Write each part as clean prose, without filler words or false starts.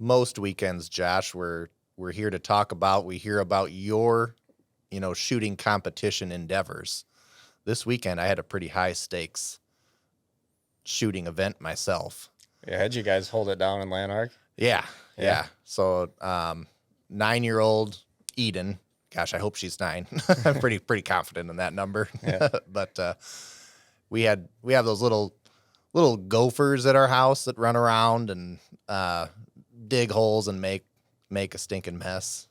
most weekends, Josh, we're here to talk about, we hear about your, shooting competition endeavors. This weekend, I had a pretty high stakes shooting event myself. Yeah, how'd you guys hold it down in Lanark? Yeah. So, 9-year-old Eden, gosh, I hope she's 9. I'm pretty confident in that number. Yeah. But we have those little gophers at our house that run around and dig holes and make a stinking mess.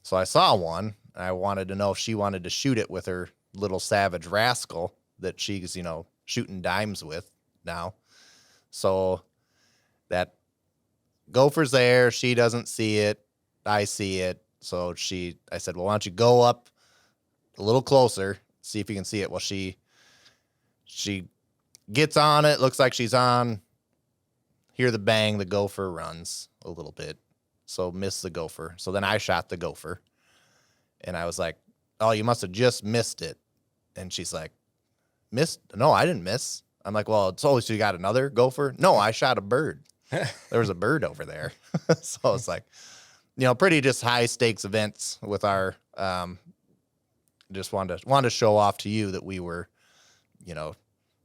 So I saw one. And I wanted to know if she wanted to shoot it with her little savage rascal that she's shooting dimes with now. So that gopher's there. She doesn't see it. I see it. So I said, well, why don't you go up a little closer, see if you can see it. Well, she gets on it. Looks like she's on. Hear the bang. The gopher runs a little bit. So miss the gopher. So then I shot the gopher. And I was like, oh, you must have just missed it. And she's like, missed? No, I didn't miss. I'm like, well, so you got another gopher? No, I shot a bird. There was a bird over there. So it's like, pretty just high stakes events with our, just wanted to show off to you that we were,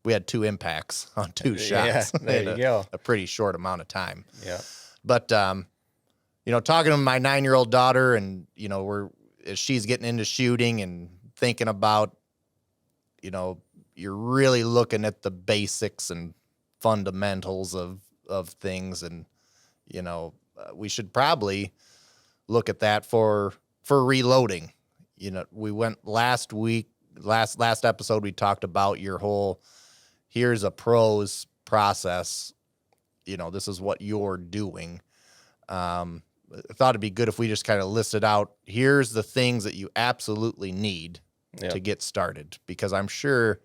we had 2 impacts on 2 shots. Yeah, there you go. A pretty short amount of time. Yeah. But, talking to my 9-year-old daughter and, as she's getting into shooting and thinking about, you're really looking at the basics and fundamentals of things. And, we should probably look at that for reloading. We went last episode, we talked about your whole, here's a pro's process. This is what you're doing. I thought it'd be good if we just kind of listed out, here's the things that you absolutely need to get started, because I'm sure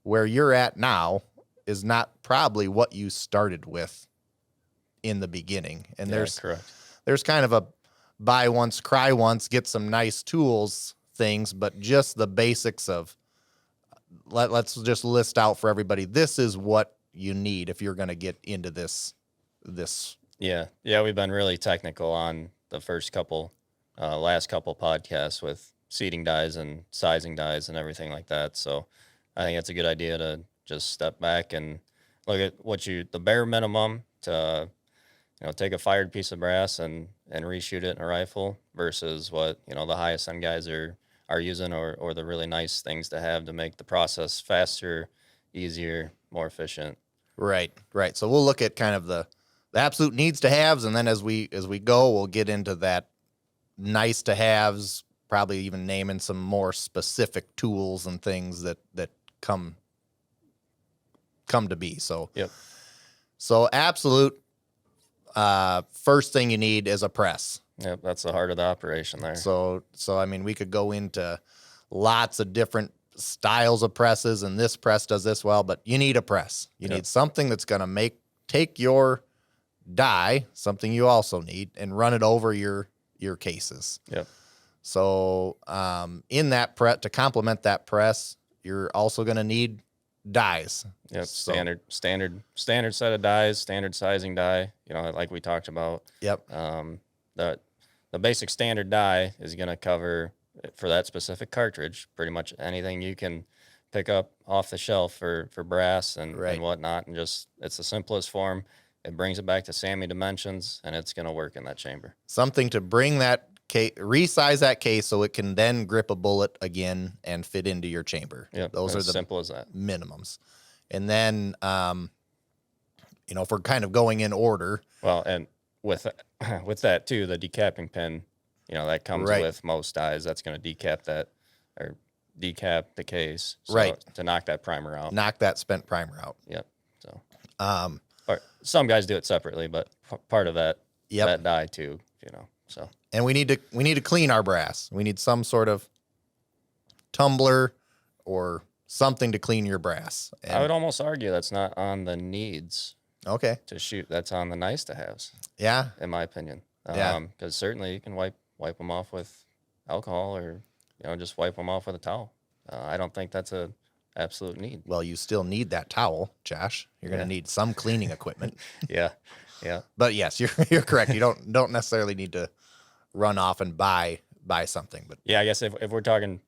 where you're at now is not probably what you started with in the beginning. And there's kind of a buy once, cry once, get some nice tools things, but just the basics of let's just list out for everybody. This is what you need if you're going to get into this. Yeah, we've been really technical on the last couple podcasts with seating dies and sizing dies and everything like that. So I think it's a good idea to just step back and look at the bare minimum to, take a fired piece of brass and reshoot it in a rifle versus what, the highest end guys are using or the really nice things to have to make the process faster, easier, more efficient. Right. So we'll look at kind of the absolute needs to haves, and then as we go, we'll get into that nice to haves, probably even naming some more specific tools and things that come to be. So yep. So absolute first thing you need is a press. Yep, that's the heart of the operation there. So I mean, we could go into lots of different styles of presses, and this press does this well, but you need a press. You need something that's going to take your die, something you also need, and run it over your cases. Yep. So in that press, to complement that press, you're also going to need dies. Yep. Standard set of dies, standard sizing die. Like we talked about. Yep. The basic standard die is going to cover, for that specific cartridge, pretty much anything you can pick up off the shelf for brass and whatnot, and just it's the simplest form. It brings it back to SAMI dimensions, and it's going to work in that chamber. Something to bring that case, resize that case so it can then grip a bullet again and fit into your chamber. Yep, those are the simple as that minimums. And then, if we're kind of going in order. Well, and with that too, the decapping pin, that comes with most dies. That's going to decap the case, so to knock that primer out, knock that spent primer out. Yep. So, some guys do it separately, but part of that die too, So, and we need to clean our brass. We need some sort of tumbler or something to clean your brass. And I would almost argue that's not on the needs. Okay. To shoot, that's on the nice to haves. Yeah. In my opinion. Yeah. Because certainly you can wipe them off with alcohol or just wipe them off with a towel. I don't think that's a absolute need. Well, you still need that towel, Josh. You're going to need some cleaning equipment. Yeah. Yeah. But yes, you're correct. You don't necessarily need to run off and buy something. But Yeah, I guess if we're talking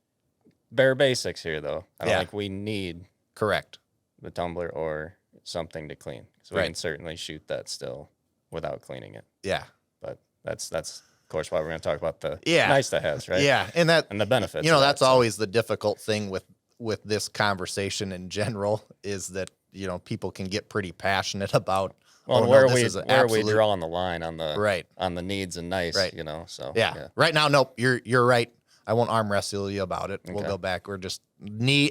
bare basics here, though, I don't Yeah. think we need correct. the tumbler or something to clean. So we Right. can certainly shoot that still without cleaning it. Yeah. But that's of course why we're going to talk about the Yeah. nice to haves, right? Yeah, and the benefits. You know, of that, that's so. always the difficult thing with this conversation in general is that, you know, people can get pretty passionate about. Well, and no, where this is an are we absolute- drawing the line on the Right. on the needs and nice, Right. you know? So Yeah. Right now, nope. You're right. I won't arm wrestle you about it. We'll Okay. go back. We're just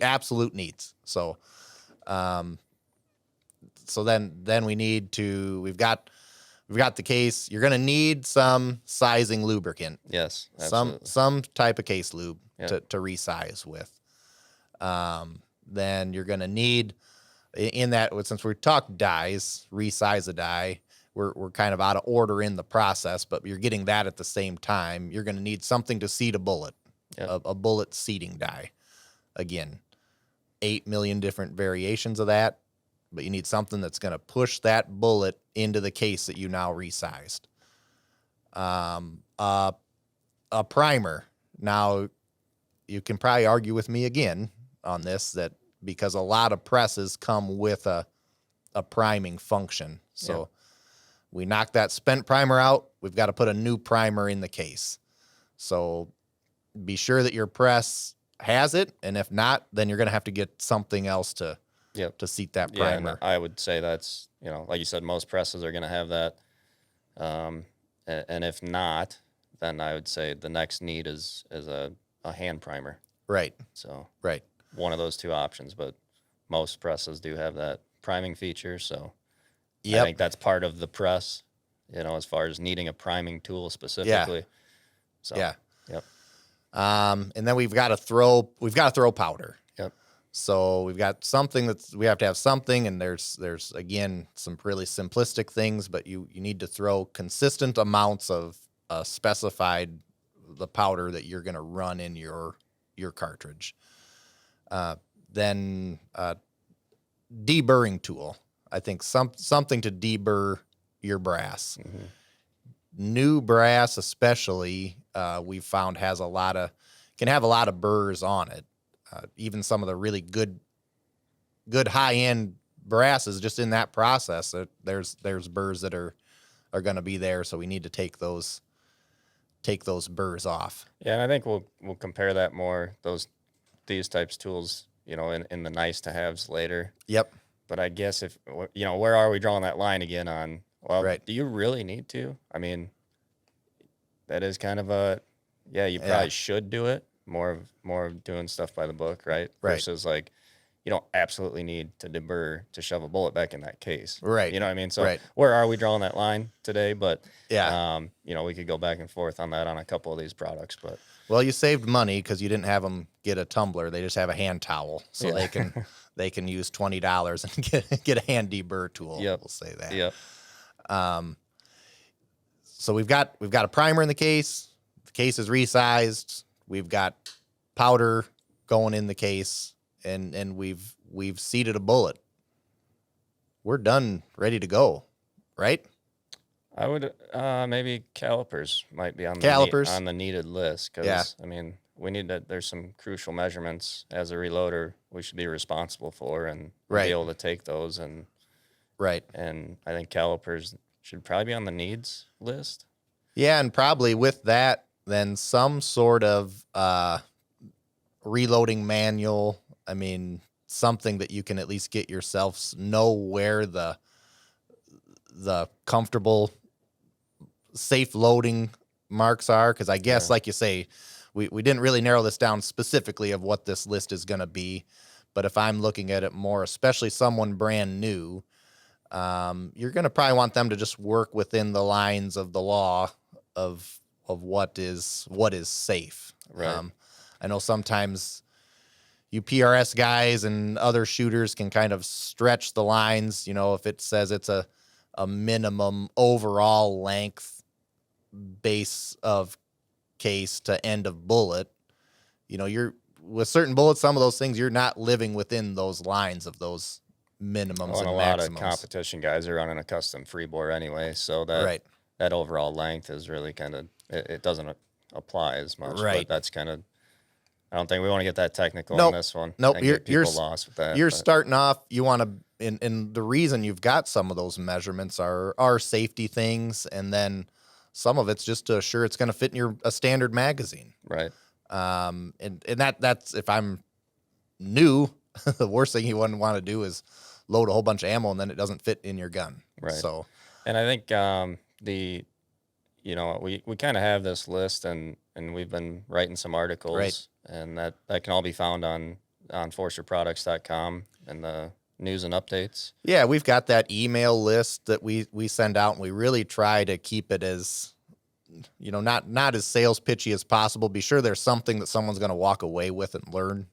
absolute needs. So, so then we've got the case. You're gonna need some sizing lubricant. Yes, absolutely. Some type of case lube Yep. to resize with. Then you're gonna need in that, since we talked dies, resize a die. We're kind of out of order in the process, but you're getting that at the same time. You're gonna need something to seat a bullet, Yep. a bullet seating die. Again, 8 million different variations of that, but you need something that's gonna push that bullet into the case that you now resized. A primer. Now, you can probably argue with me again on this, that because a lot of presses come with a priming function. So Yeah. we knock that spent primer out, we've got to put a new primer in the case. So be sure that your press has it, and if not, then you're going to have to get something else to Yep. to seat that Yeah, primer. and I would say that's, you know, like you said, most presses are going to have that. And if not, then I would say the next need is a hand primer. Right, So right. one of those two options, but most presses do have that priming feature. So I Yep. think that's part of the press, you know, as far as needing a priming tool specifically. So Yeah. Yep. And then we've got to throw powder. Yep. So we've got something we have to have something, and there's again some really simplistic things, but you need to throw consistent amounts of specified the powder that you're going to run in your cartridge. Then deburring tool. I think something to deburr your brass. Mhm. New brass, especially, we've found can have a lot of burrs on it. Even some of the really good high end brasses, just in that process, there's burrs that are going to be there. So we need to take those burrs off. Yeah, and I think we'll compare that more, these types of tools, you know, in the nice to haves later. Yep. But I guess if, you know, where are we drawing that line again on, well, Right. do you really need to? I mean, that is kind of you probably Yeah. should do it, more of doing stuff by the book, right? Right. Versus like, you don't absolutely need to deburr to shove a bullet back in that case. Right. You know what I mean? So Right. where are we drawing that line today? But Yeah. you know, we could go back and forth on that on a couple of these products, but Well, you saved money because you didn't have them get a tumbler. They just have a hand towel, so Yeah. they can use $20 and get a hand deburr tool. Yep. We'll say that. yep. So we've got a primer in the case. The case is resized. We've got powder going in the case, and we've seated a bullet. We're done, ready to go, right? I would maybe calipers might be on Calipers? on the needed list because Yeah. I mean there's some crucial measurements as a reloader we should be responsible for and Right. be able to take those Right. and I think calipers should probably be on the needs list. Yeah, and probably with that, then some sort of reloading manual. I mean, something that you can at least get yourself know where the comfortable, safe loading marks are. Because I guess, Yeah. like you say, we didn't really narrow this down specifically of what this list is going to be. But if I'm looking at it more, especially someone brand new, you're going to probably want them to just work within the lines of the law of what is safe. Right. I know sometimes you PRS guys and other shooters can kind of stretch the lines. You know, if it says it's a minimum overall length base of case to end of bullet, you know, you're with certain bullets, some of those things, you're not living within those lines of those minimums Well, and and a lot of maximums. competition guys are running a custom free bore anyway, so that Right. that overall length is really kind of it doesn't apply as much. Right. But that's kind of I don't think we want to get that technical on Nope. this one. Nope. And get people lost with that. You're but- starting off. You want to, and the reason you've got some of those measurements are safety things, and then some of it's just to assure it's going to fit in a standard magazine. right. And that's if I'm new, the worst thing you wouldn't want to do is load a whole bunch of ammo and then it doesn't fit in your gun. Right. So, And I think we kind of have this list, and we've been writing some articles, Right. and that can all be found on forsterproducts.com and the news and updates. yeah, we've got that email list that we send out, and we really try to keep it as, not as sales pitchy as possible. Be sure there's something that someone's going to walk away with and learn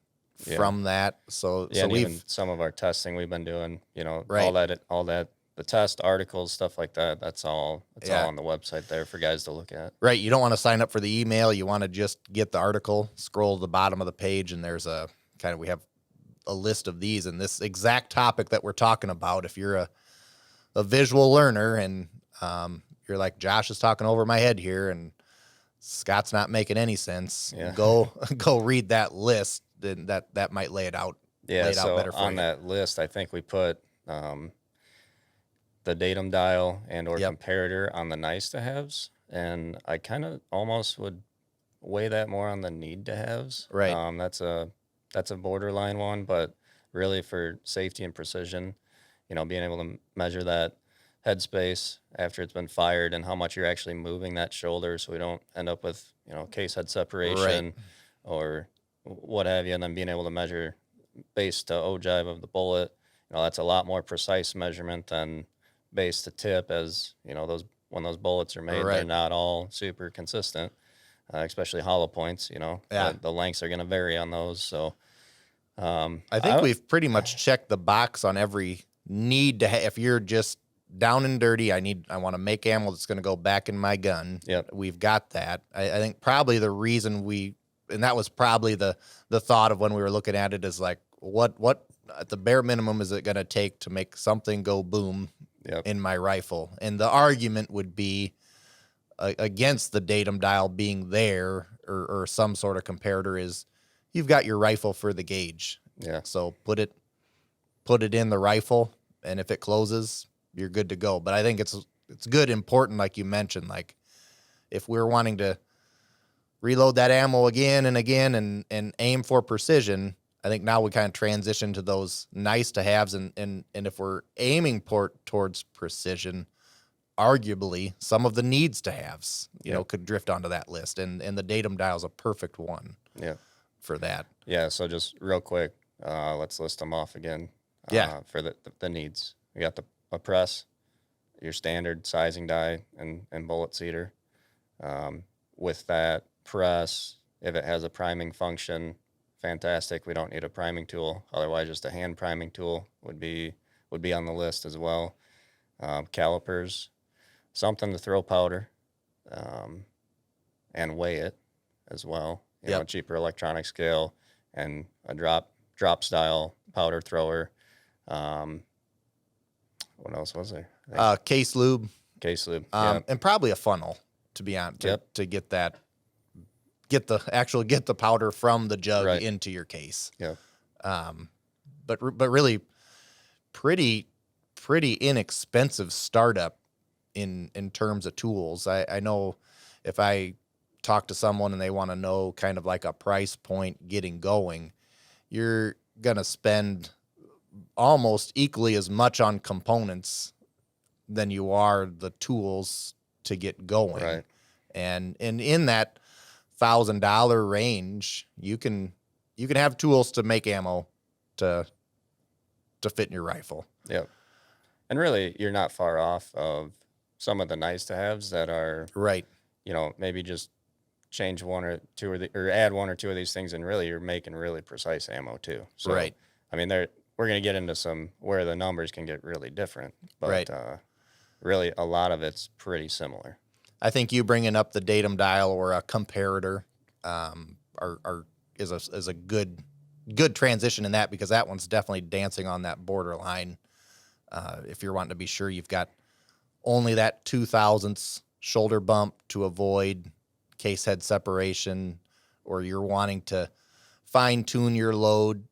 Yeah. from that. So, Yeah, so and even we've some of our testing we've been doing, Right. all that, the test articles, stuff like that. It's all Yeah. on the website there for guys to look at. right. You don't want to sign up for the email. You want to just get the article, scroll to the bottom of the page, and there's we have a list of these and this exact topic that we're talking about. If you're a visual learner and you're like, Josh is talking over my head here and Scott's not making any sense, Yeah. go read that list, then that might lay it out. Yeah, lay it out so better for on you. that list, I think we put the datum dial and or Yep. comparator on the nice to haves, and I kind of almost would weigh that more on the need to haves. Right. That's a borderline one, but really for safety and precision, being able to measure that headspace after it's been fired and how much you're actually moving that shoulder, so we don't end up with case head separation or what have you, and then being able to measure base to ogive of the bullet. That's a lot more precise measurement than base to tip, as when those bullets are made, Right. they're not all super consistent, especially hollow points. Yeah. The lengths are going to vary on those. So I think we've pretty much checked the box on every need to if you're just down and dirty, I want to make ammo that's going to go back in my gun. Yep. We've got that. I think probably the reason and that was probably the thought of when we were looking at it is like, what at the bare minimum is it going to take to make something go boom Yep. in my rifle? And the argument would be against the datum dial being there or some sort of comparator is you've got your rifle for the gauge. Yeah. So put it in the rifle, and if it closes, you're good to go. But I think it's good, important, like you mentioned, like if we're wanting to reload that ammo again and again and aim for precision, I think now we kind of transition to those nice to haves, and if we're aiming towards precision, arguably some of the needs to haves, could drift onto that list, and the datum dial is a perfect one. Yeah. For that. Yeah. So just real quick, let's list them off again. Yeah. For the needs, we got a press, your standard sizing die and bullet seeder. With that press, if it has a priming function, fantastic. We don't need a priming tool. Otherwise, just a hand priming tool would be on the list as well. Calipers, something to throw powder, and weigh it as well. A cheaper electronic scale and a drop style powder thrower. What else was there? Case lube. Case lube. And probably a funnel, to be honest, to get the powder from the jug into your case. Yeah. But really pretty inexpensive startup in terms of tools. I know if I talk to someone and they want to know kind of like a price point getting going, you're going to spend almost equally as much on components than you are the tools to get going. Right. And in that $1,000 range, you can have tools to make ammo to fit in your rifle. Yep. And really, you're not far off of some of the nice to haves that are Right. Maybe just change one or two or add one or two of these things, and really you're making really precise ammo too. So, Right. I mean, we're going to get into some where the numbers can get really different, but Right. Really a lot of it's pretty similar. I think you bringing up the datum dial or a comparator is a good good transition in that, because that one's definitely dancing on that borderline. If you're wanting to be sure you've got only that 0.002 shoulder bump to avoid case head separation, or you're wanting to fine tune your load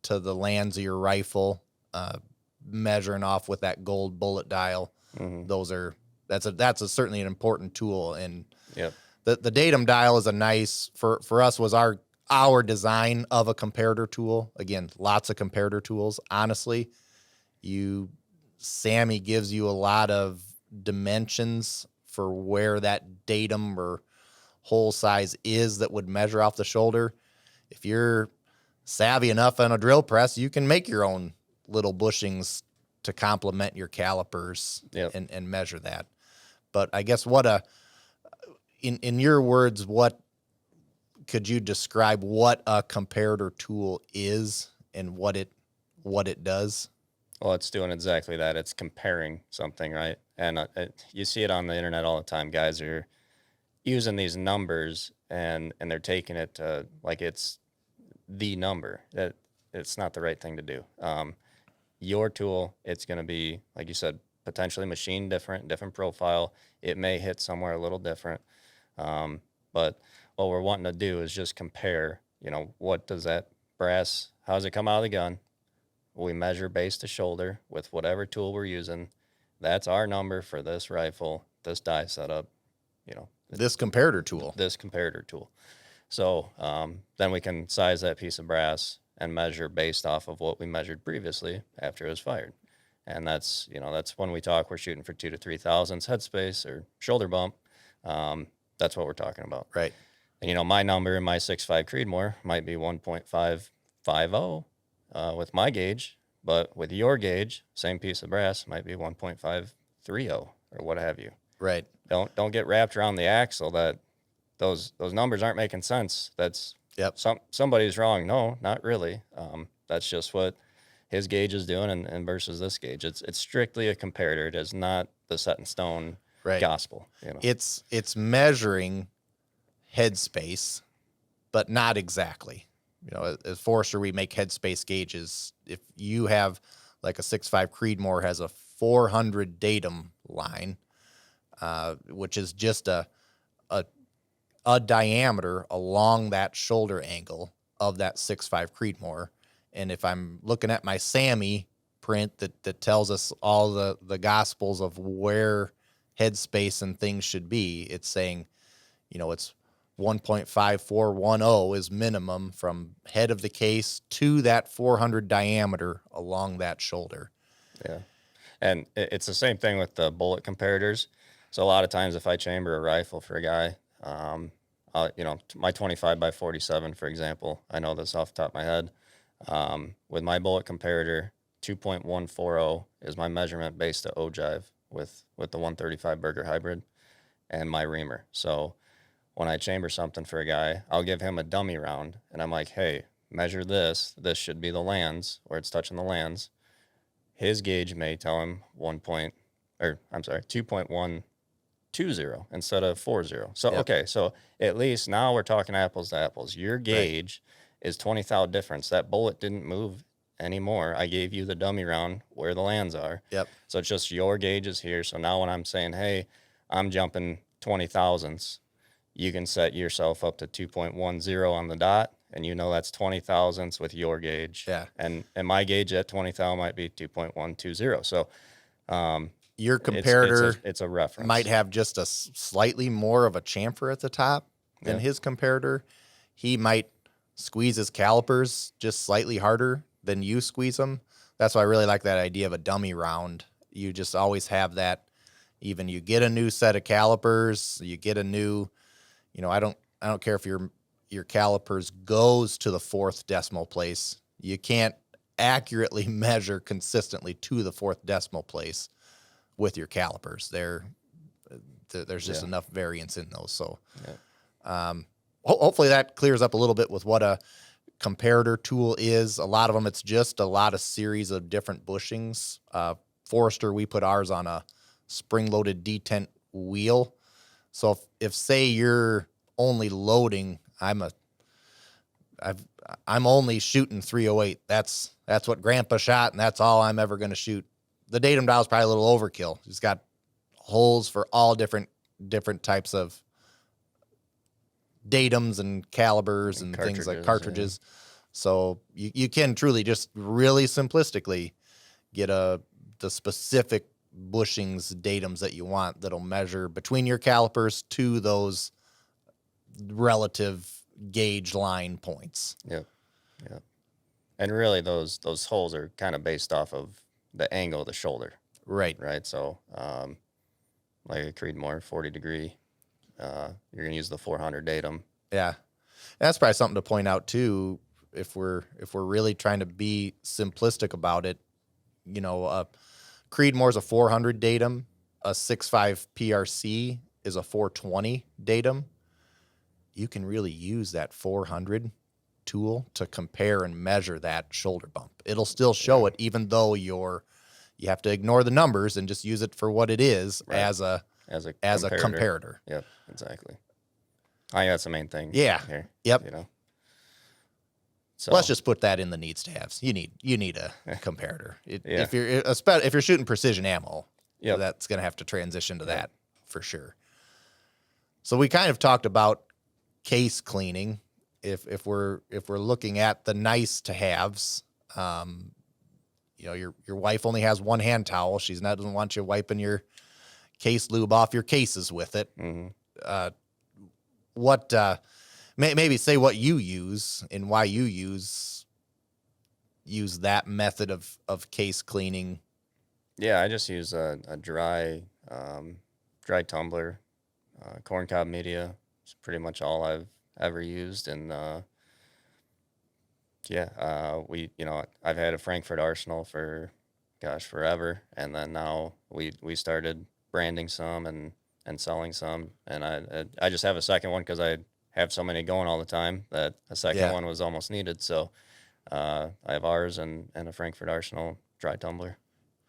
to the lands of your rifle, measuring off with that gold bullet dial. That's certainly an important tool. And the datum dial is a nice, for us, was our design of a comparator tool. Again, lots of comparator tools. Honestly, Sammy gives you a lot of dimensions for where that datum or hole size is that would measure off the shoulder. If you're savvy enough on a drill press, you can make your own little bushings to complement your calipers and measure that. But I guess in your words, what could you describe what a comparator tool is and what it does? Well, it's doing exactly that. It's comparing something, right? And you see it on the internet all the time. Guys are using these numbers and they're taking it to like it's the number. That it's not the right thing to do. Your tool, it's going to be, like you said, potentially machined different profile. It may hit somewhere a little different. But what we're wanting to do is just compare, what does that brass, how does it come out of the gun? We measure base to shoulder with whatever tool we're using. That's our number for this rifle, this die setup, this comparator tool. So then we can size that piece of brass and measure based off of what we measured previously after it was fired. And that's when we talk, we're shooting for 2 to 3 thousandths headspace or shoulder bump. That's what we're talking about. Right. And, my number in my 6.5 Creedmoor might be 1.550 with my gauge, but with your gauge, same piece of brass might be 1.530 or what have you. Right. Don't get wrapped around the axle that those numbers aren't making sense. That's somebody's wrong. No, not really. That's just what his gauge is doing and versus this gauge. It's strictly a comparator. It is not the set in stone gospel. It's measuring headspace, but not exactly. As Forester, we make headspace gauges. If you have like a 6.5 Creedmoor has a 400 datum line, which is just a diameter along that shoulder angle of that 6.5 Creedmoor. And if I'm looking at my Sammy print that tells us all the gospels of where headspace and things should be, it's saying, it's 1.5410 is minimum from head of the case to that 400 diameter along that shoulder. Yeah. And it's the same thing with the bullet comparators. So a lot of times if I chamber a rifle for a guy, my 25 by 47, for example, I know this off the top of my head. With my bullet comparator, 2.140 is my measurement based to ogive with the 135 Burger hybrid and my reamer. So when I chamber something for a guy, I'll give him a dummy round and I'm like, hey, measure this. This should be the lands where it's touching the lands. His gauge may tell him 2.120 instead of 40. So, okay. So at least now we're talking apples to apples. Your gauge is 20 thou difference. That bullet didn't move anymore. I gave you the dummy round where the lands are. Yep. So it's just your gauge is here. So now when I'm saying, hey, I'm jumping 20 thousandths, you can set yourself up to 2.10 on the dot, and that's 20 thousandths with your gauge. Yeah. And my gauge at 20 thou might be 2.120. So your comparator it's a reference. Might have just a slightly more of a chamfer at the top than his comparator. He might squeeze his calipers just slightly harder than you squeeze them. That's why I really like that idea of a dummy round. You just always have that. Even you get a new set of calipers, you get a new, I don't care if your calipers goes to the 4th decimal place. You can't accurately measure consistently to the 4th decimal place with your calipers. There's just enough variance in those. So hopefully that clears up a little bit with what a comparator tool is. A lot of them, it's just a lot of series of different bushings. Forester, we put ours on a spring-loaded detent wheel. So if say you're only loading, I've I'm only shooting 308. That's what Grandpa shot, and that's all I'm ever going to shoot. The datum dial is probably a little overkill. It's got holes for all different types of datums and calibers and things like cartridges. Yeah. So you can truly just really simplistically get the specific bushings datums that you want that'll measure between your calipers to those relative gauge line points. Yep. And really those holes are kind of based off of the angle of the shoulder. Right. So like a Creedmoor 40-degree, you're going to use the 400 datum. Yeah. That's probably something to point out too, if we're really trying to be simplistic about it. Creedmoor's a 400 datum, a 6.5 PRC is a 420 datum. You can really use that 400 tool to compare and measure that shoulder bump. It'll still show it, even though you have to ignore the numbers and just use it for what it is, right, as a comparator. Yep, exactly. I think that's the main thing. Yeah. Here, yep. So let's just put that in the needs to haves. You need a comparator. If you're shooting precision ammo, that's going to have to transition to that for sure. So we kind of talked about case cleaning. If we're looking at the nice to haves, your wife only has one hand towel. She doesn't want you wiping your case lube off your cases with it. Mm-hmm. Maybe say what you use and why you use that method of case cleaning. Yeah, I just use a dry tumbler, corncob media. It's pretty much all I've ever used, and I've had a Frankfurt Arsenal for forever, and then now we started branding some and selling some, and I just have a second one because I have so many going all the time that a second one was almost needed. So I have ours and a Frankfurt Arsenal dry tumbler.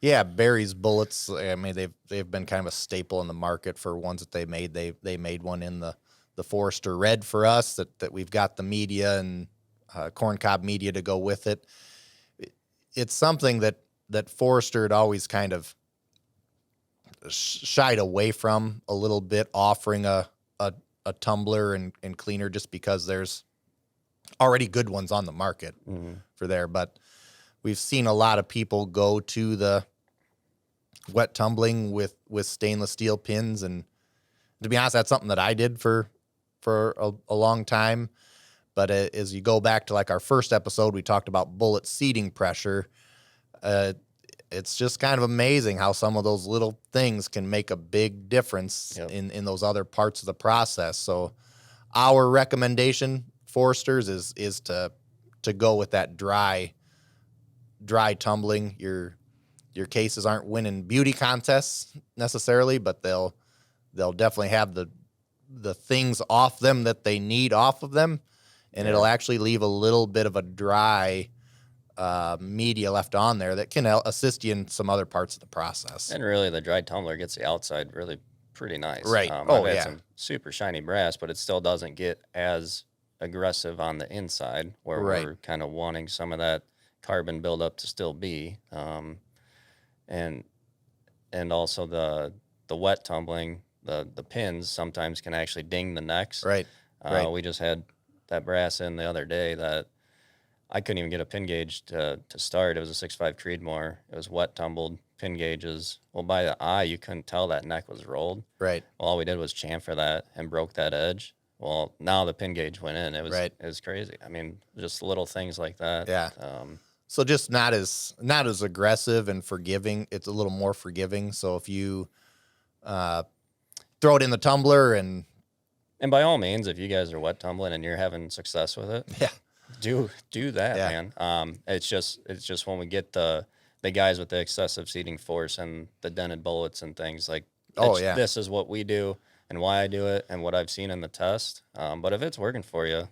Yeah, Barry's bullets. I mean, they've been kind of a staple in the market for ones that they made. They made one in the Forester Red for us that we've got the media and corncob media to go with it. It's something that Forester had always kind of shied away from a little bit, offering a tumbler and cleaner, just because there's already good ones on the market for there. But we've seen a lot of people go to the wet tumbling with stainless steel pins, and to be honest, that's something that I did for a long time. But as you go back to like our first episode, we talked about bullet seating pressure. It's just kind of amazing how some of those little things can make a big difference in those other parts of the process. So our recommendation, Foresters, is to go with that dry tumbling. Your cases aren't winning beauty contests necessarily, but they'll definitely have the things off them that they need off of them, and it'll actually leave a little bit of a dry media left on there that can assist you in some other parts of the process. And really, the dry tumbler gets the outside really pretty nice. Right. I've had some super shiny brass, but it still doesn't get as aggressive on the inside, where we're kind of wanting some of that carbon buildup to still be. And also the wet tumbling, the pins sometimes can actually ding the necks. Right. We just had that brass in the other day that I couldn't even get a pin gauge to start. It was a 6.5 Creedmoor. It was wet tumbled pin gauges. Well, by the eye, you couldn't tell that neck was rolled. Right. Well, all we did was chamfer that and broke that edge. Well, now the pin gauge went in. It was crazy. I mean, just little things like that. Yeah. So just not as aggressive and forgiving. It's a little more forgiving. So if you throw it in the tumbler and by all means, if you guys are wet tumbling and you're having success with it, do that, man. It's just when we get the guys with the excessive seating force and the dented bullets and things like, this is what we do and why I do it and what I've seen in the test. But if it's working for you,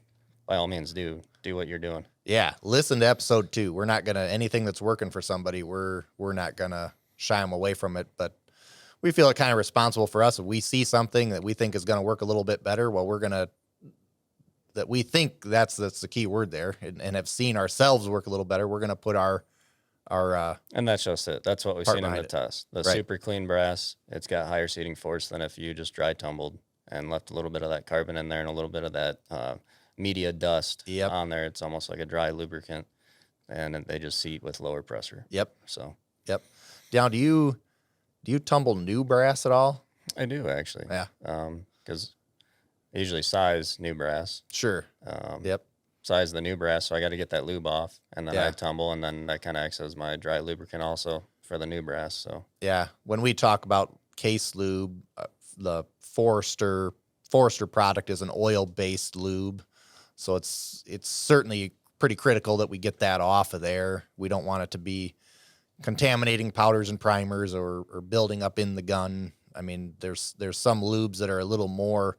by all means, do what you're doing. Yeah, listen to episode 2. We're not gonna anything that's working for somebody. We're not gonna shy them away from it, but we feel it kind of responsible for us. If we see something that we think is going to work a little bit better, well, we're going to that we think that's the key word there, and have seen ourselves work a little better, we're going to put our and that's just it. That's what we've part seen in the behind it. test. The Right. super clean brass, it's got higher seating force than if you just dry tumbled and left a little bit of that carbon in there and a little bit of that media dust Yep. on there. It's almost like a dry lubricant, and they just seat with lower pressure. Yep. So Yep. Now, do you tumble new brass at all? I do actually. Yeah. Because I usually size new brass. Sure. Yep. Size the new brass, so I got to get that lube off, and then Yeah. I tumble, and then that kind of acts as my dry lubricant also for the new brass. So Yeah. When we talk about case lube, the Forester product is an oil-based lube, so it's certainly pretty critical that we get that off of there. We don't want it to be contaminating powders and primers or building up in the gun. I mean, there's some lubes that are a little more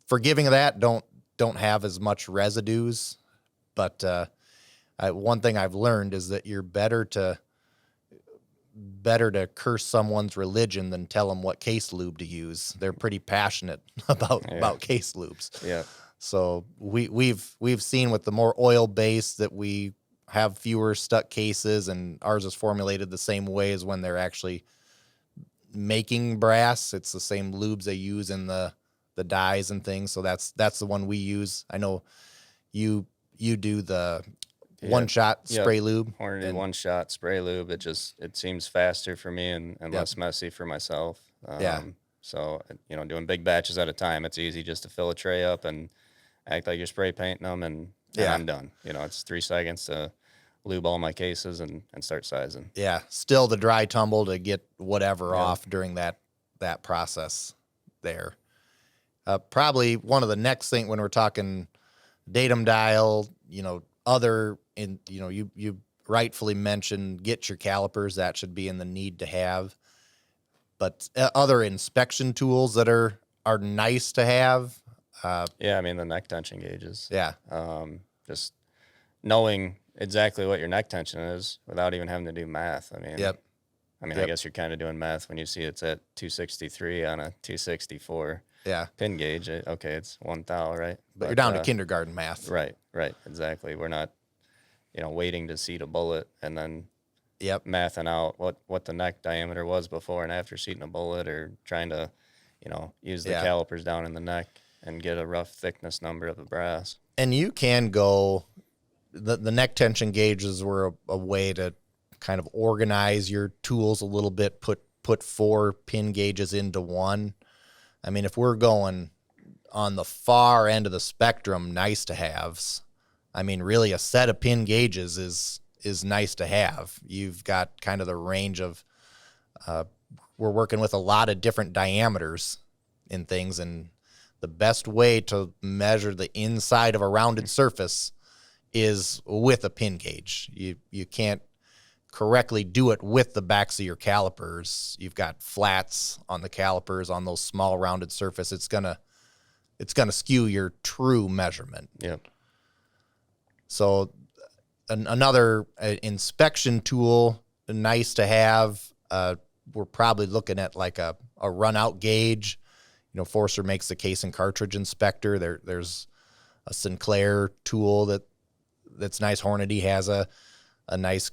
forgiving of that, don't have as much residues. But one thing I've learned is that you're better to curse someone's religion than tell them what case lube to use. They're pretty passionate about case lubes. yeah, So we've seen with the more oil based that we have fewer stuck cases, and ours is formulated the same way as when they're actually making brass. It's the same lubes they use in the dyes and things. So that's the one we use. I know you do the one shot spray lube. Hornady one shot spray lube. It seems faster for me and less messy for myself. So doing big batches at a time, it's easy just to fill a tray up and act like you're spray painting them, and I'm done. It's 3 seconds to lube all my cases and start sizing. Yeah, still the dry tumble to get whatever off during that process there. Probably one of the next thing when we're talking datum dial, you rightfully mentioned get your calipers. That should be in the need to have. But other inspection tools that are nice to have. I mean the neck tension gauges. Yeah. Just knowing exactly what your neck tension is without even having to do math. I mean, I guess you're kind of doing math when you see it's at 263 on a 264 pin gauge. Okay, it's 1 thou, right? But you're down to kindergarten math. Right, exactly. We're not, waiting to seat a bullet and then mathing out what the neck diameter was before and after seating a bullet, or trying to, use the calipers down in the neck and get a rough thickness number of the brass. And you can go, the neck tension gauges were a way to kind of organize your tools a little bit, put 4 pin gauges into one. I mean, if we're going on the far end of the spectrum, nice to haves, I mean, really a set of pin gauges is nice to have. You've got kind of the range of, we're working with a lot of different diameters in things, and the best way to measure the inside of a rounded surface is with a pin gauge. You can't correctly do it with the backs of your calipers. You've got flats on the calipers on those small rounded surface. It's gonna skew your true measurement. Yep. So another inspection tool, nice to have. We're probably looking at like a runout gauge. Forster makes the case and cartridge inspector. There's a Sinclair tool that's nice. Hornady has a nice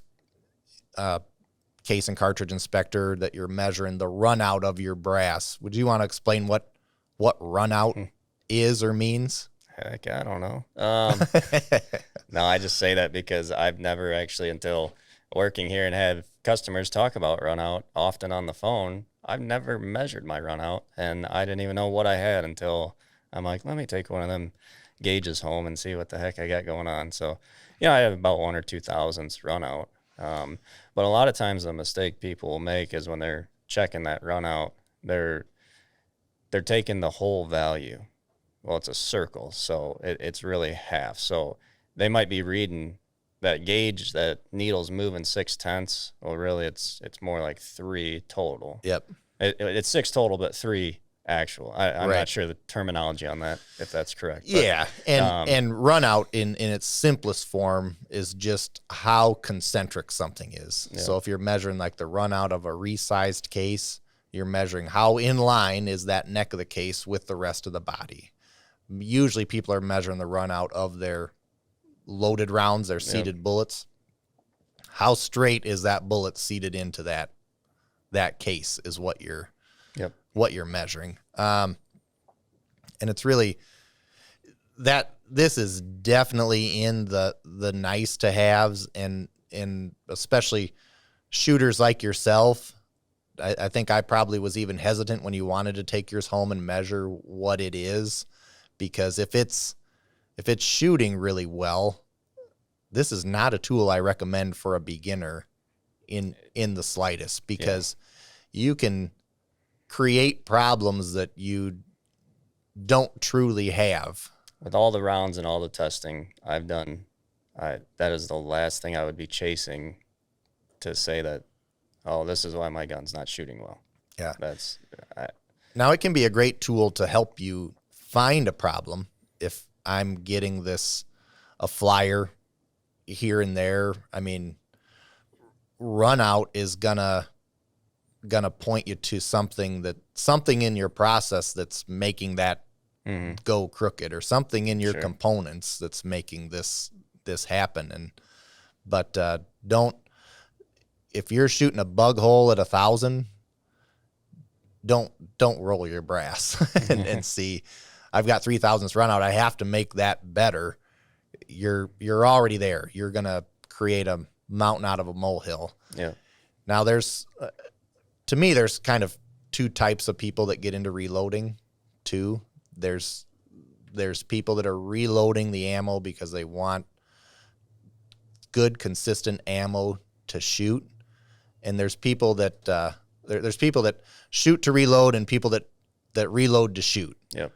case and cartridge inspector that you're measuring the runout of your brass. Would you want to explain what runout is or means? Heck, I don't know. No, I just say that because I've never actually, until working here and have customers talk about runout often on the phone, I've never measured my runout, and I didn't even know what I had until I'm like, let me take one of them gauges home and see what the heck I got going on. So, I have about 1 or 2 thousandths runout. But a lot of times the mistake people will make is when they're checking that runout, they're taking the whole value. Well, it's a circle, so it's really half. So they might be reading that gauge, that needle's moving 6/10. Well, really, it's more like 3 total. Yep. It's 6 total, but 3 actual. I'm not sure the terminology on that, if that's correct. But, and runout in its simplest form is just how concentric something is. Yeah. So if you're measuring like the runout of a resized case, you're measuring how in line is that neck of the case with the rest of the body. usually people are measuring the runout of their loaded rounds, their seated bullets. How straight is that bullet seated into that case is what you're measuring. And it's really that this is definitely in the nice to haves, and especially shooters like yourself. I think I probably was even hesitant when you wanted to take yours home and measure what it is, because if it's shooting really well, this is not a tool I recommend for a beginner in the slightest, because you can create problems that you don't truly have. With all the rounds and all the testing I've done, that is the last thing I would be chasing to say that, oh, this is why my gun's not shooting well. Yeah. Now, it can be a great tool to help you find a problem. If I'm getting a flyer here and there, I mean, runout is gonna point you to something in your process that's making that go crooked, or something in your components that's making this happen. But don't, if you're shooting a bug hole at 1,000, don't roll your brass and see, I've got 3,000th runout, I have to make that better. You're already there. You're gonna create a mountain out of a molehill. Yeah. Now there's, to me, there's kind of two types of people that get into reloading too. There's people that are reloading the ammo because they want good, consistent ammo to shoot, and there's people that there's people that shoot to reload, and people that reload to shoot. Yep.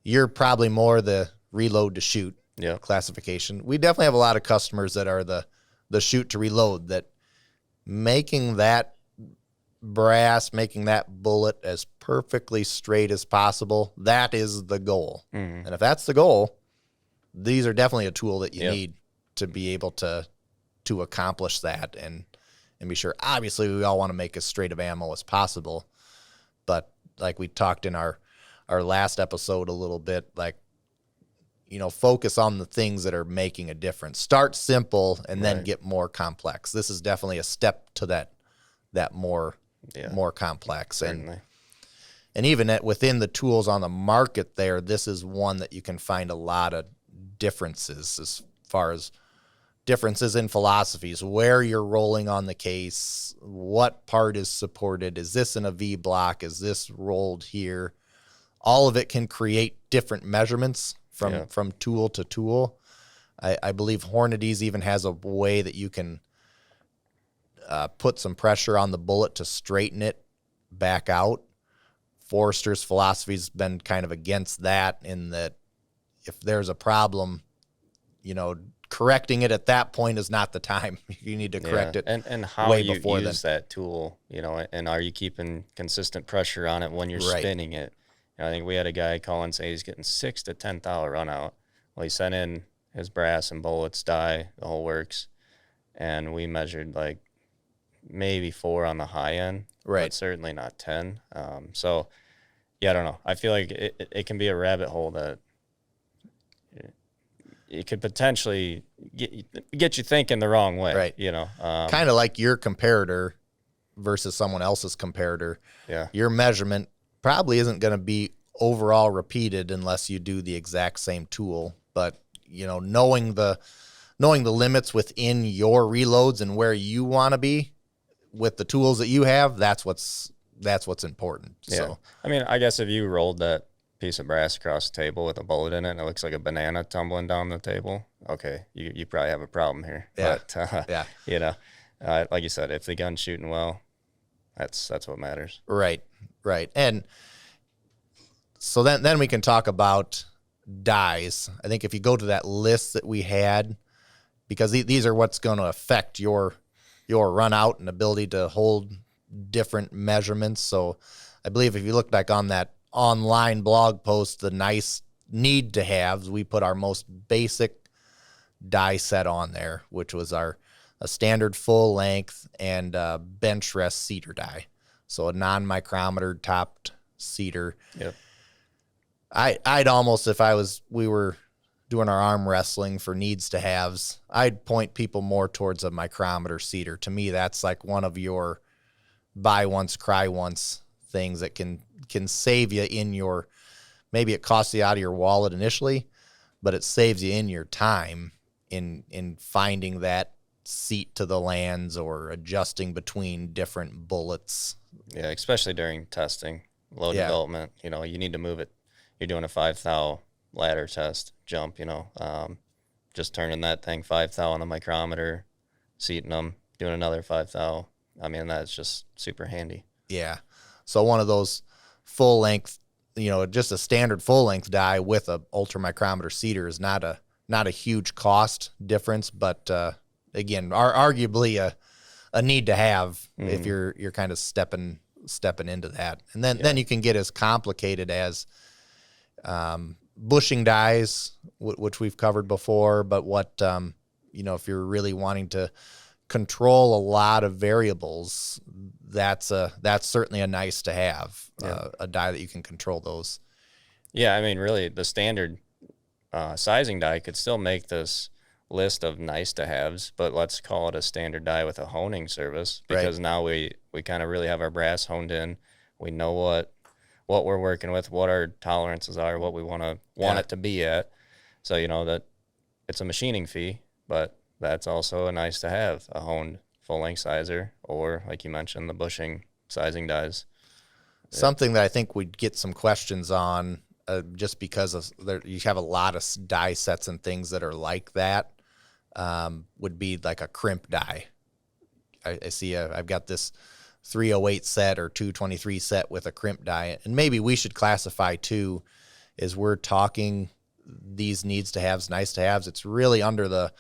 You're probably more the reload to shoot classification. We definitely have a lot of customers that are the shoot to reload, that making that brass, making that bullet as perfectly straight as possible, that is the goal. And if that's the goal, these are definitely a tool that you need to be able to accomplish that and be sure. Obviously, we all want to make as straight of ammo as possible, but like we talked in our last episode a little bit, like, focus on the things that are making a difference. Start simple and then get more complex. This is definitely a step to that more complex. Certainly. And even within the tools on the market there, this is one that you can find a lot of differences, as far as differences in philosophies, where you're rolling on the case, what part is supported, is this in a V block, is this rolled here? All of it can create different measurements from tool to tool. I believe Hornady's even has a way that you can put some pressure on the bullet to straighten it back out. Forrester's philosophy's been kind of against that, in that if there's a problem, correcting it at that point is not the time. You need to correct it and how way you before use that tool, and are you keeping consistent pressure on it when you're spinning it? I think we had a guy call and say he's getting 6 to 10 thou runout. Well, he sent in his brass and bullets, die, the whole works, and we measured like maybe 4 on the high end, but certainly not 10. So, I don't know. I feel like it can be a rabbit hole that it could potentially get you thinking the wrong way. Right. Kind of like your comparator versus someone else's comparator. Yeah. Your measurement probably isn't going to be overall repeated unless you do the exact same tool. But, knowing the limits within your reloads and where you want to be with the tools that you have, that's what's important. Yeah. So, I mean, I guess if you rolled that piece of brass across the table with a bullet in it and it looks like a banana tumbling down the table, okay, you probably have a problem here. Yeah. But, like you said, if the gun's shooting well, that's what matters. Right. And so then we can talk about dies. I think if you go to that list that we had, because these are what's going to affect your run out and ability to hold different measurements. So I believe if you look back on that online blog post, the nice need to haves, we put our most basic die set on there, which was a standard full length and bench rest cedar die. So a non-micrometer topped cedar. Yep. I'd almost, if we were doing our arm wrestling for needs to haves, I'd point people more towards a micrometer seeder. To me, that's like one of your buy once, cry once things that can save you in your, maybe it costs you out of your wallet initially, but it saves you in your time in finding that seat to the lands or adjusting between different bullets. Yeah, especially during testing, low development. You know, you need to move it. You're doing a 5 thou ladder test jump. You know, just turning that thing 5 thou on the micrometer, seating them, doing another 5 thou. I mean, that's just super handy. Yeah. So one of those full length, just a standard full length die with a ultra micrometer seeder is not a huge cost difference, but again, arguably a need to have if you're kind of stepping into that. And then you can get as complicated as bushing dies, which we've covered before, but what if you're really wanting to control a lot of variables, that's certainly a nice to have, a die that you can control those. Yeah, I mean, really, the standard sizing die could still make this list of nice to haves, but let's call it a standard die with a honing service, because now we kind of really have our brass honed in. We know what we're working with, what our tolerances are, what we want it to be at. So that it's a machining fee, but that's also a nice to have, a honed full length sizer, or like you mentioned, the bushing sizing dies. Something that I think we'd get some questions on, just because you have a lot of die sets and things that are like that, would be like a crimp die. I see I've got this 308 set or 223 set with a crimp die, and maybe we should classify too, as we're talking these needs to haves, nice to haves. It's really under the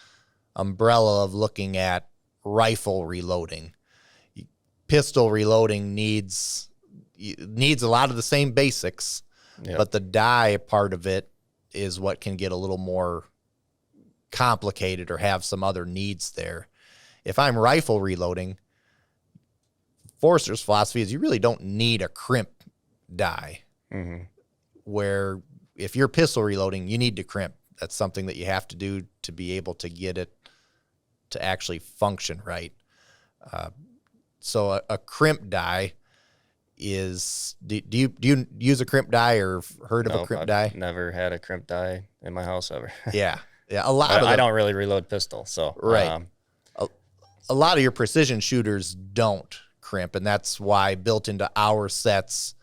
umbrella of looking at rifle reloading. Pistol reloading needs a lot of the same basics, but the die part of it is what can get a little more complicated or have some other needs there. If I'm rifle reloading, Forrester's philosophy is you really don't need a crimp die. Where if you're pistol reloading, you need to crimp. That's something that you have to do to be able to get it to actually function right. So a crimp die is, do you use a crimp die or heard of a crimp die? Never had a crimp die in my house ever. Yeah. I don't really reload pistol, so a lot of your precision shooters don't crimp, and that's why built into our sets,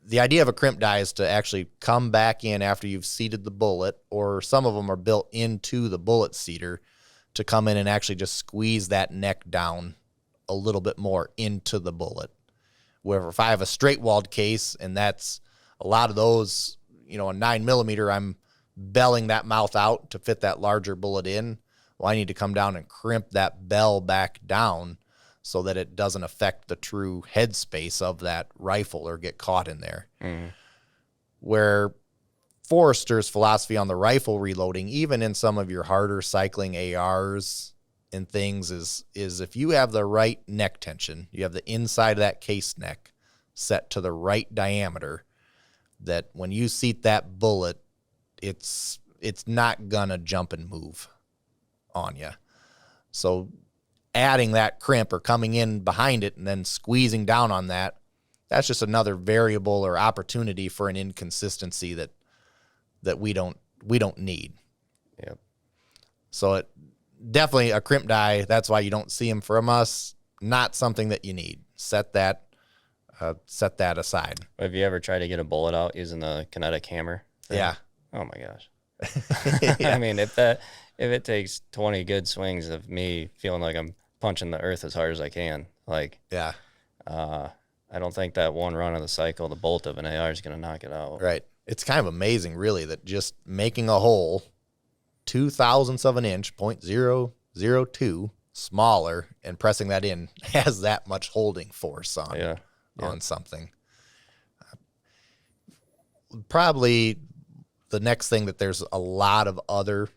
the idea of a crimp die is to actually come back in after you've seated the bullet, or some of them are built into the bullet seater to come in and actually just squeeze that neck down a little bit more into the bullet. Where if I have a straight walled case, and that's a lot of those, a 9mm, I'm belling that mouth out to fit that larger bullet in. Well, I need to come down and crimp that bell back down so that it doesn't affect the true headspace of that rifle or get caught in there. Where Forrester's philosophy on the rifle reloading, even in some of your harder cycling ARs and things, is if you have the right neck tension, you have the inside of that case neck set to the right diameter, that when you seat that bullet, it's not gonna jump and move on you. So adding that crimp or coming in behind it and then squeezing down on that's just another variable or opportunity for an inconsistency that we don't need. Yep. So it definitely, a crimp die, that's why you don't see them from us. Not something that you need. Set that aside. Have you ever tried to get a bullet out using the kinetic hammer thing? Yeah. Oh my gosh. I mean, if it takes 20 good swings of me feeling like I'm punching the earth as hard as I can, I don't think that one run of the cycle, the bolt of an AR, is going to knock it out. Right. It's kind of amazing, really, that just making a hole 0.02 of an inch, 0.002 smaller, and pressing that in has that much holding force on something. Probably the next thing that there's a lot of other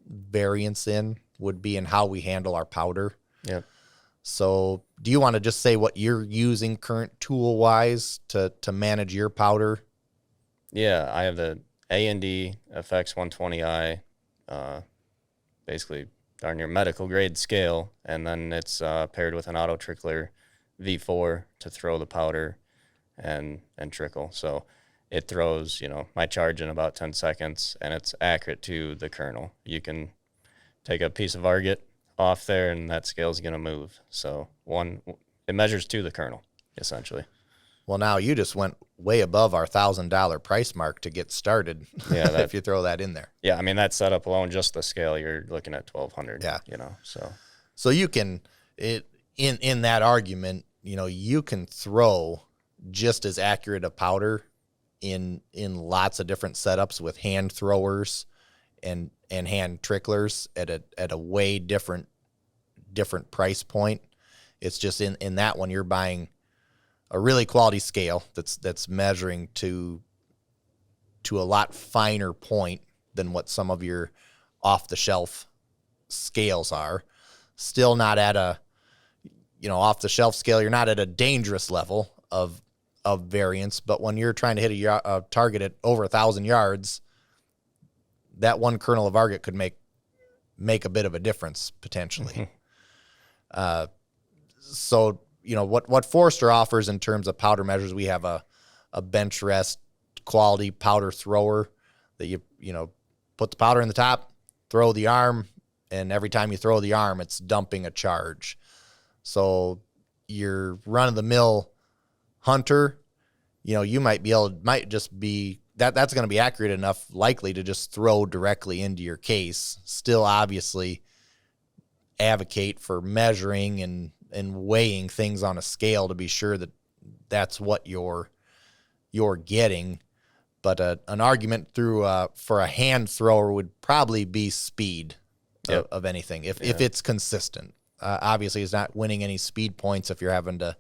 variance in would be in how we handle our powder. Yep. So do you want to just say what you're using current tool-wise to manage your powder? Yeah, I have the A&D FX 120i, basically darn near medical grade scale, and then it's paired with an auto trickler V4 to throw the powder and trickle. So it throws, my charge in about 10 seconds, and it's accurate to the kernel. You can take a piece of argot off there, and that scale's going to move. So it measures to the kernel, essentially. Well, now you just went way above our $1,000 price mark to get started. Yeah, if you throw that in there. Yeah, I mean that setup alone, just the scale, you're looking at $1,200. Yeah, so you can in that argument, you can throw just as accurate a powder in lots of different setups with hand throwers and hand tricklers at a way different price point. It's just in that one you're buying a really quality scale that's measuring to a lot finer point than what some of your off the shelf scales are. Still not at a off the shelf scale. You're not at a dangerous level of variance, but when you're trying to hit a target at over 1,000 yards, that one kernel of argot could make a bit of a difference potentially. So what Forester offers in terms of powder measures, we have a bench rest quality powder thrower that you put the powder in the top, throw the arm, and every time you throw the arm, it's dumping a charge. So your run-of-the-mill hunter, you might just be that's going to be accurate enough, likely to just throw directly into your case. Still, obviously, advocate for measuring and weighing things on a scale to be sure that that's what you're getting. But an argument for a hand thrower would probably be speed of anything if it's consistent. Obviously, it's not winning any speed points if you're having to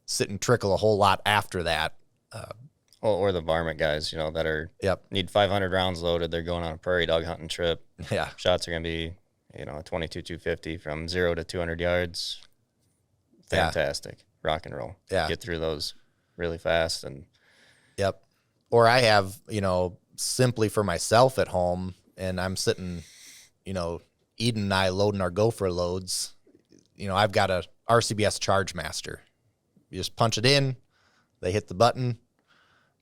sit and trickle a whole lot after that. Or the varmint guys, that need 500 rounds loaded. They're going on a prairie dog hunting trip. Yeah, shots are going to be, a 22-250 from 0 to 200 yards. Fantastic. Yeah. Rock and roll. Yeah, get through those really fast and. Yep. Or I have, simply for myself at home, and I'm sitting, Eden and I loading our gopher loads. I've got a RCBS Charge Master. You just punch it in, they hit the button,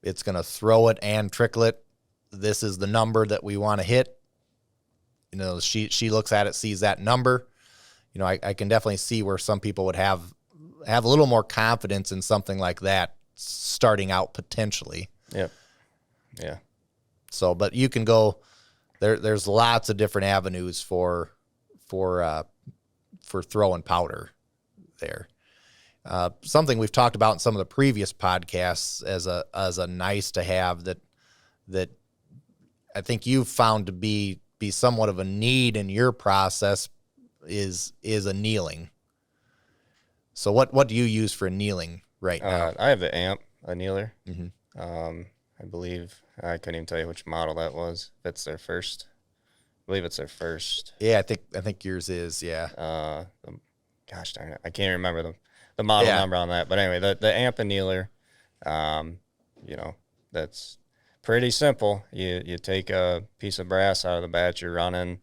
it's going to throw it and trickle it. This is the number that we want to hit. She looks at it, sees that number. I can definitely see where some people would have a little more confidence in something like that starting out potentially. Yep. Yeah. So, but you can go there. There's lots of different avenues for throwing powder there. Something we've talked about in some of the previous podcasts as a nice to have that I think you've found to be somewhat of a need in your process is annealing. So what do you use for annealing right now? I have the amp annealer. Mm-hmm. I believe I couldn't even tell you which model that was. That's their first. I believe it's their first. Yeah, I think yours is. Yeah. Gosh darn it, I can't remember the model number on that. But anyway, the amp annealer, that's pretty simple. You take a piece of brass out of the batch you're running.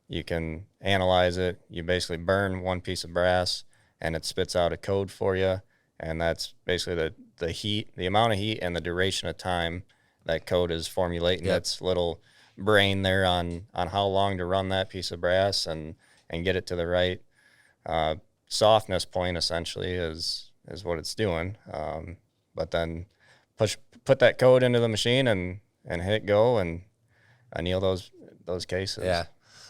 You can analyze it. You basically burn one piece of brass, and it spits out a code for you. And that's basically the heat, the amount of heat and the duration of time that code is formulating its little brain there on how long to run that piece of brass and get it to the right softness point, essentially, is what it's doing. But then put that code into the machine and hit go and anneal those cases. Yeah.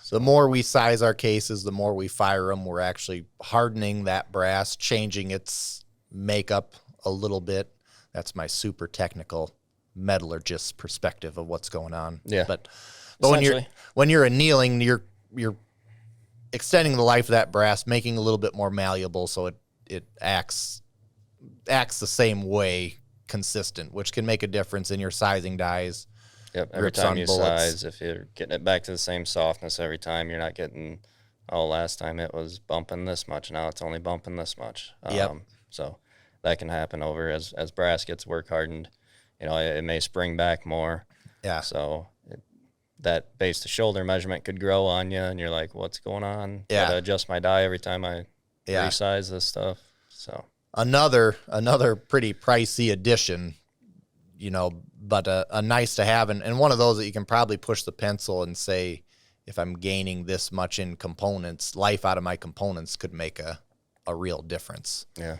The more we size our cases, the more we fire them. We're actually hardening that brass, changing its makeup a little bit. That's my super technical metallurgist perspective of what's going on. Yeah. But when you're annealing, you're extending the life of that brass, making it a little bit more malleable, so it acts the same way, consistent, which can make a difference in your sizing dies. Yep. Every time you size, if you're getting it back to the same softness every time, you're not getting, last time it was bumping this much, now it's only bumping this much. Yep. So that can happen over as brass gets work hardened it may spring back more. Yeah. So that base to shoulder measurement could grow on you, and you're like, what's going on? Yeah. Gotta adjust my die every time I resize this stuff. So another pretty pricey addition, but a nice to have, and one of those that you can probably push the pencil and say, if I'm gaining this much in components, life out of my components could make a real difference. Yeah.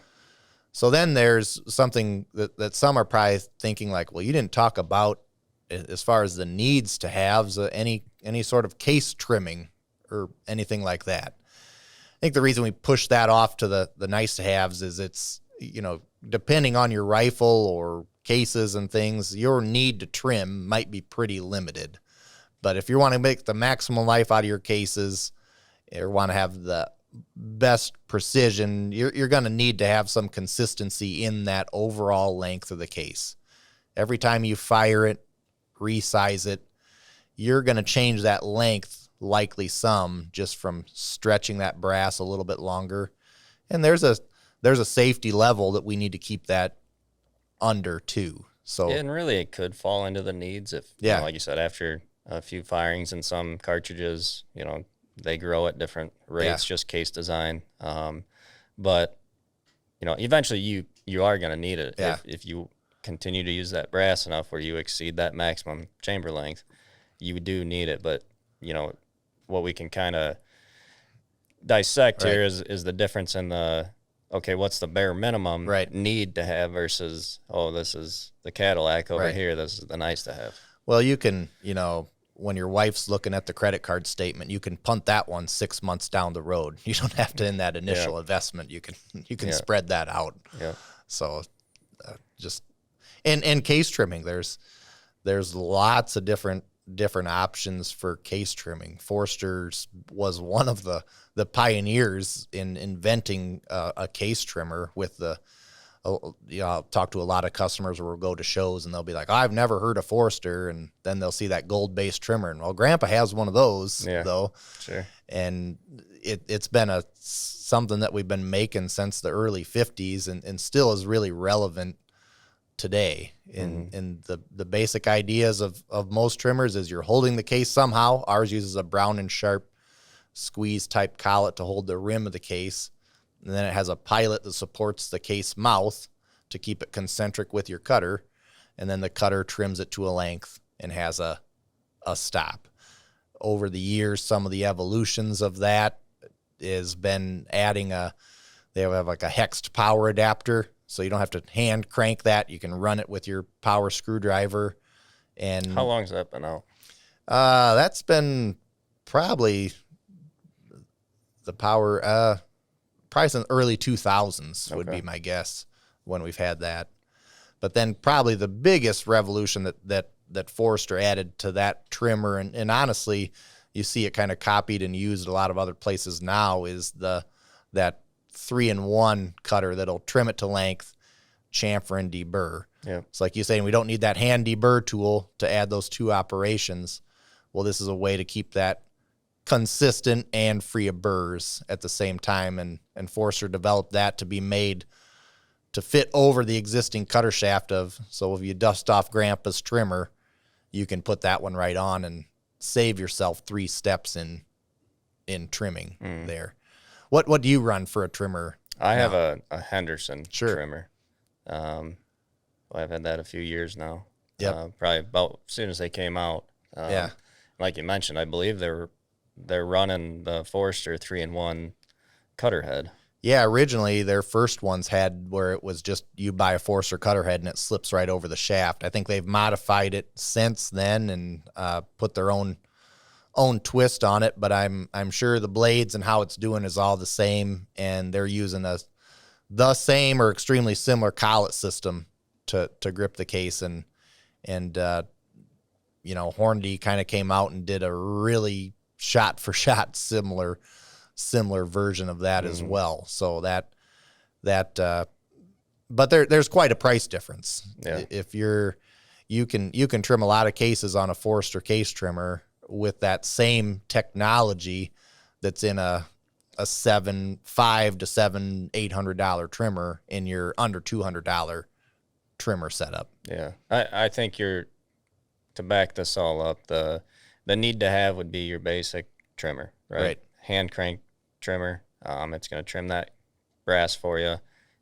So then there's something that some are probably thinking like, well, you didn't talk about as far as the needs to haves, any sort of case trimming or anything like that. I think the reason we push that off to the nice to haves is it's, depending on your rifle or cases and things, your need to trim might be pretty limited. But if you want to make the maximum life out of your cases or want to have the best precision, you're going to need to have some consistency in that overall length of the case. Every time you fire it, resize it, you're going to change that length, likely some, just from stretching that brass a little bit longer. And there's a safety level that we need to keep that under too. So yeah, and really it could fall into the needs if, like you said, after a few firings and some cartridges, they grow at different rates, just case design. But, eventually you are going to need it. If you continue to use that brass enough where you exceed that maximum chamber length, you do need it. But, what we can kind of dissect here is the difference in what's the bare minimum need to have versus, this is the Cadillac over here, this is the nice to have. Well, you can, when your wife's looking at the credit card statement, you can punt that one 6 months down the road. You don't have to in that initial investment. You can spread that out. Yeah. So just and case trimming, there's lots of different options for case trimming. Forster's was one of the pioneers in inventing a case trimmer with the. I'll talk to a lot of customers where we'll go to shows and they'll be like, I've never heard of Forster. And then they'll see that gold-based trimmer. And, well, Grandpa has one of those, though. Sure. And it's been something that we've been making since the early 50s and still is really relevant today. And the basic ideas of most trimmers is you're holding the case somehow. Ours uses a Brown and Sharp squeeze-type collet to hold the rim of the case. And then it has a pilot that supports the case mouth to keep it concentric with your cutter. And then the cutter trims it to a length and has a stop. Over the years, some of the evolutions of that has been adding they have like a hexed power adapter. So you don't have to hand crank that. You can run it with your power screwdriver. And how long has that been out? That's been probably the power, probably in the early 2000s would be my guess when we've had that. But then probably the biggest revolution that Forster added to that trimmer, and honestly, you see it kind of copied and used a lot of other places now, is that 3-in-1 cutter that'll trim it to length, chamfer, and deburr. Yeah. It's like you saying we don't need that hand deburr tool to add those two operations. Well, this is a way to keep that consistent and free of burrs at the same time, and Forster developed that to be made to fit over the existing cutter shaft so if you dust off Grandpa's trimmer, you can put that one right on and save yourself 3 steps in trimming there. What do you run for a trimmer? I have a Henderson Sure. trimmer. I've had that a few years now. Yep. Probably about as soon as they came out. Like you mentioned, I believe they're running the Forster 3-in-1 cutter head. Yeah, originally their first ones had where it was just you buy a Forster cutter head and it slips right over the shaft. I think they've modified it since then and put their own twist on it, but I'm sure the blades and how it's doing is all the same, and they're using the same or extremely similar collet system to grip the case, and Hornady kind of came out and did a really shot for shot similar version of that as well. So but there's quite a price difference. Yeah. If you can trim a lot of cases on a Forster case trimmer with that same technology that's in a $500 to $800 trimmer in your under $200 trimmer setup. Yeah. I think to back this all up, the need to have would be your basic trimmer, right? Hand crank trimmer. It's going to trim that brass for you,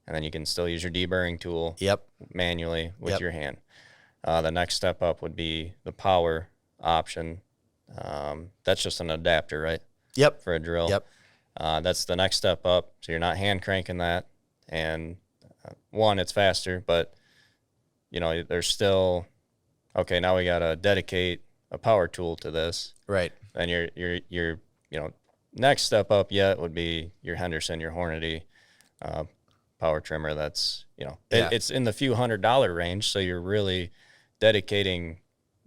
and then you can still use your deburring tool manually with your hand. The next step up would be the power option. That's just an adapter, right? For a drill. That's the next step up. So you're not hand cranking that. And one, it's faster, but you know, there's still, okay, now we got to dedicate a power tool to this. Right. And your you know, next step up yet would be your Henderson, your Hornady power trimmer. That's, you know, it's in the few $100 range. So you're really dedicating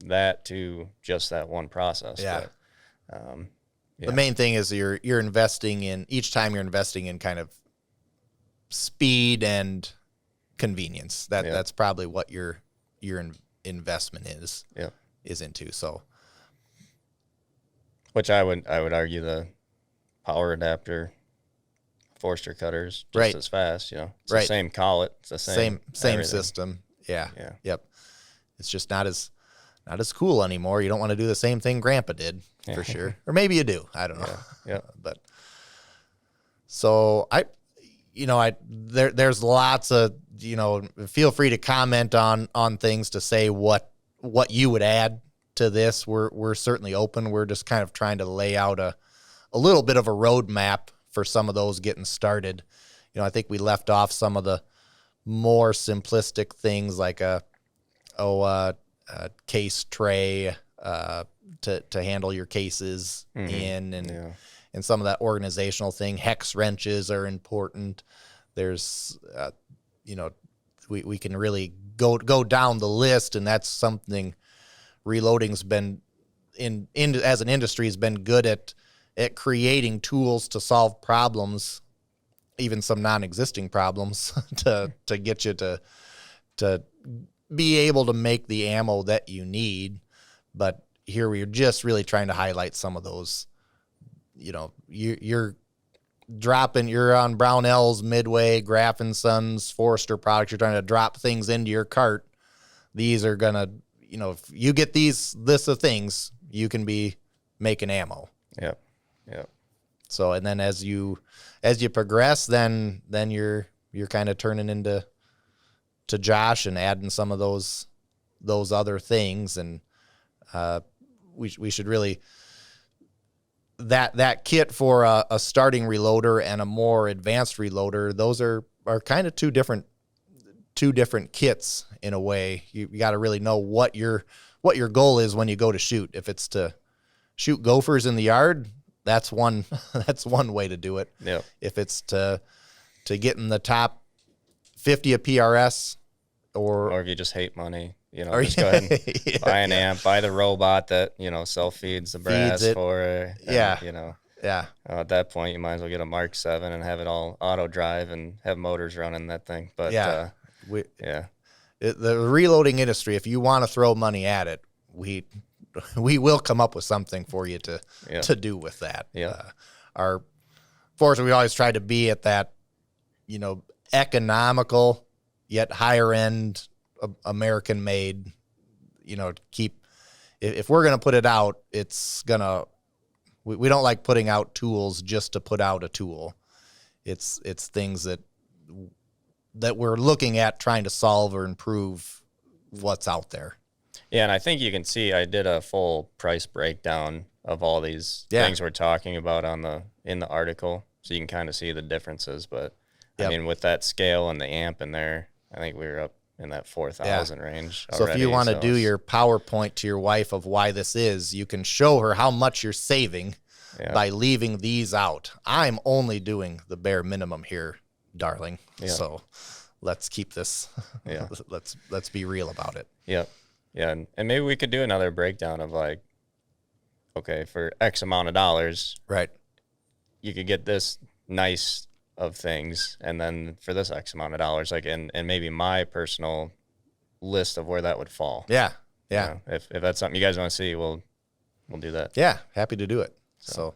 that to just that one process. But, the main thing is you're investing in, each time you're investing in kind of speed and convenience. That's probably what your investment is into. So, which I would argue the power adapter Forster cutters just as fast. You know, it's the same collet. It's the same system. Yep. It's just not as cool anymore. You don't want to do the same thing Grandpa did, for sure. Or maybe you do. I don't know. But so there's lots of, you know, feel free to comment on things, to say what you would add to this. We're certainly open. We're just kind of trying to lay out a little bit of a roadmap for some of those getting started. You know, I think we left off some of the more simplistic things like a case tray to handle your cases in, and some of that organizational thing. Hex wrenches are important. There's you know, we can really go down the list, and that's something reloading's been as an industry has been good at creating tools to solve problems, even some non-existing problems, to get you to be able to make the ammo that you need. But here we're just really trying to highlight some of those. You know, you're on Brownells, Midway, Graff and Sons, Forester products. You're trying to drop things into your cart. These are gonna, you know, if you get these list of things, you can be making ammo. Yeah. So, and then as you progress, then you're kind of turning into Josh and adding some of those other things. And we should really, that kit for a starting reloader and a more advanced reloader, those are kind of two different kits in a way. You got to really know what your goal is when you go to shoot. If it's to shoot gophers in the yard, that's one way to do it. Yeah. If it's to get in the top 50 of PRS, or if you just hate money, you know, just go ahead and buy an amp, buy the robot that, you know, self-feeds the brass for it. And, you know. Yeah. At that point, you might as well get a Mark 7 and have it all auto drive and have motors running that thing. But the reloading industry, if you want to throw money at it, we will come up with something for you to do with that. Fortunately, we always try to be at that, you know, economical yet higher end American made, you know, if we're going to put it out, it's going to, we don't like putting out tools just to put out a tool. It's things that we're looking at trying to solve or improve what's out there. Yeah, and I think you can see I did a full price breakdown of all these things we're talking about in the article, so you can kind of see the differences. But I mean, with that scale and the amp in there, I think we were up in that 4,000 range already. So if you want to do your PowerPoint to your wife of why this is, you can show her how much you're saving by leaving these out. I'm only doing the bare minimum here, darling. So let's keep this. let's be real about it. Yeah, and maybe we could do another breakdown of like, okay, for X amount of dollars, right, you could get this nice of things, and then for this X amount of dollars, like, and maybe my personal list of where that would fall. Yeah. You know, if that's something you guys want to see, we'll do that. Yeah, happy to do it. So